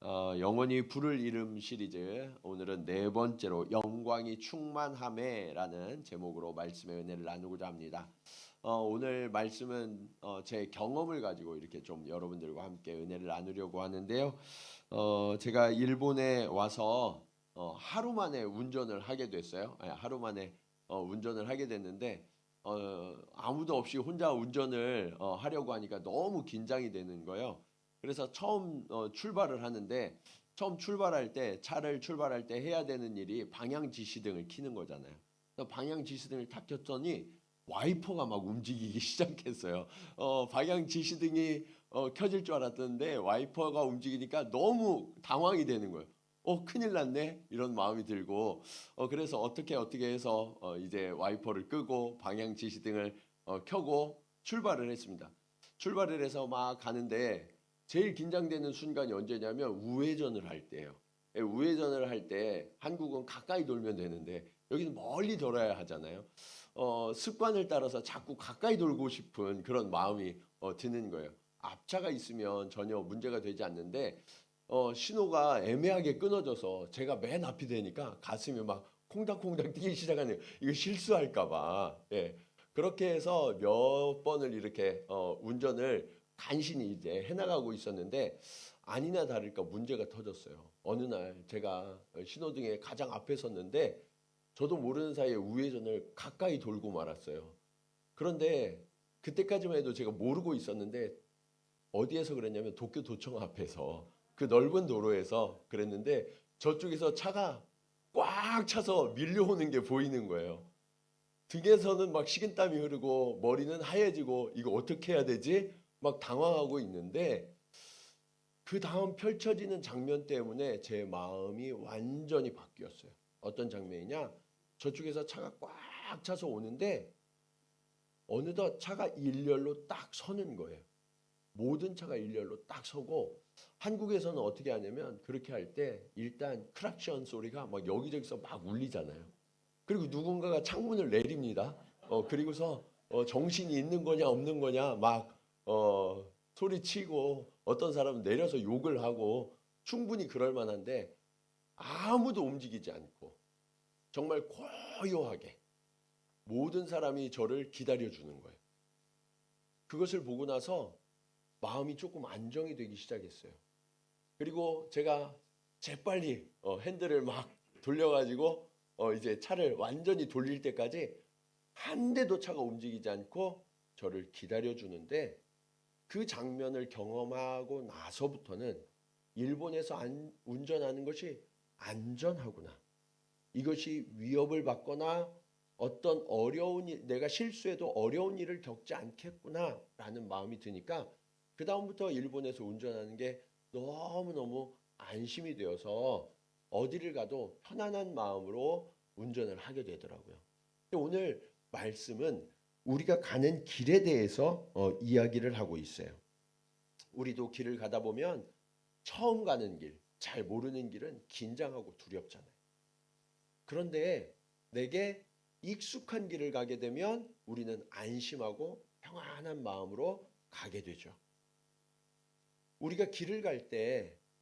영원히 부를 이름 시리즈 오늘은 네 번째로 영광이 충만함에라는 제목으로 말씀의 은혜를 나누고자 합니다. 오늘 말씀은 제 경험을 가지고 이렇게 좀 여러분들과 함께 은혜를 나누려고 하는데요. 제가 일본에 와서 하루 만에 운전을 하게 됐어요. 하루 만에 운전을 하게 됐는데 아무도 없이 혼자 운전을 하려고 하니까 너무 긴장이 되는 거예요. 그래서 처음 출발을 하는데 처음 출발할 때 차를 출발할 때 해야 되는 일이 방향 지시등을 켜는 거잖아요. 그래서 방향 지시등을 탁 켰더니 와이퍼가 막 움직이기 시작했어요. 방향 지시등이 켜질 줄 알았던데 와이퍼가 움직이니까 너무 당황이 되는 거예요. 큰일 났네 이런 마음이 들고 그래서 어떻게 해서 이제 와이퍼를 끄고 방향 지시등을 켜고 출발을 했습니다. 출발을 해서 막 가는데 제일 긴장되는 순간이 언제냐면 우회전을 할 때예요. 우회전을 할 때 한국은 가까이 돌면 되는데 여기는 멀리 돌아야 하잖아요. 습관을 따라서 자꾸 가까이 돌고 싶은 그런 마음이 드는 거예요. 앞차가 있으면 전혀 문제가 되지 않는데 신호가 애매하게 끊어져서 제가 맨 앞이 되니까 가슴이 막 콩닥콩닥 뛰기 시작하네요. 이거 실수할까 봐. 예. 그렇게 해서 몇 번을 이렇게 운전을 간신히 이제 해나가고 있었는데 아니나 다를까 문제가 터졌어요. 어느 날 제가 신호등에 가장 앞에 섰는데 저도 모르는 사이에 우회전을 가까이 돌고 말았어요. 그런데 그때까지만 해도 제가 모르고 있었는데 어디에서 그랬냐면 도쿄도청 앞에서 그 넓은 도로에서 그랬는데 저쪽에서 차가 꽉 차서 밀려오는 게 보이는 거예요. 등에서는 막 식은땀이 흐르고 머리는 하얘지고 이거 어떻게 해야 되지? 막 당황하고 있는데 그 다음 펼쳐지는 장면 때문에 제 마음이 완전히 바뀌었어요. 어떤 장면이냐? 저쪽에서 차가 꽉 차서 오는데 어느덧 차가 일렬로 딱 서는 거예요. 모든 차가 일렬로 딱 서고 한국에서는 어떻게 하냐면 그렇게 할 때 일단 크락션 소리가 막 여기저기서 막 울리잖아요. 그리고 누군가가 창문을 내립니다. 그리고서 정신이 있는 거냐 없는 거냐 막 소리치고 어떤 사람은 내려서 욕을 하고 충분히 그럴 만한데 아무도 움직이지 않고 정말 고요하게 모든 사람이 저를 기다려 주는 거예요. 그것을 보고 나서 마음이 조금 안정이 되기 시작했어요. 그리고 제가 재빨리 핸들을 막 돌려가지고 이제 차를 완전히 돌릴 때까지 한 대도 차가 움직이지 않고 저를 기다려 주는데 그 장면을 경험하고 나서부터는 일본에서 운전하는 것이 안전하구나. 이것이 위협을 받거나 어떤 어려운 일, 내가 실수해도 어려운 일을 겪지 않겠구나라는 마음이 드니까 그 다음부터 일본에서 운전하는 게 너무너무 안심이 되어서 어디를 가도 편안한 마음으로 운전을 하게 되더라고요. 오늘 말씀은 우리가 가는 길에 대해서 이야기를 하고 있어요. 우리도 길을 가다 보면 처음 가는 길, 잘 모르는 길은 긴장하고 두렵잖아요. 그런데 내게 익숙한 길을 가게 되면 우리는 안심하고 평안한 마음으로 가게 되죠. 우리가 길을 갈 때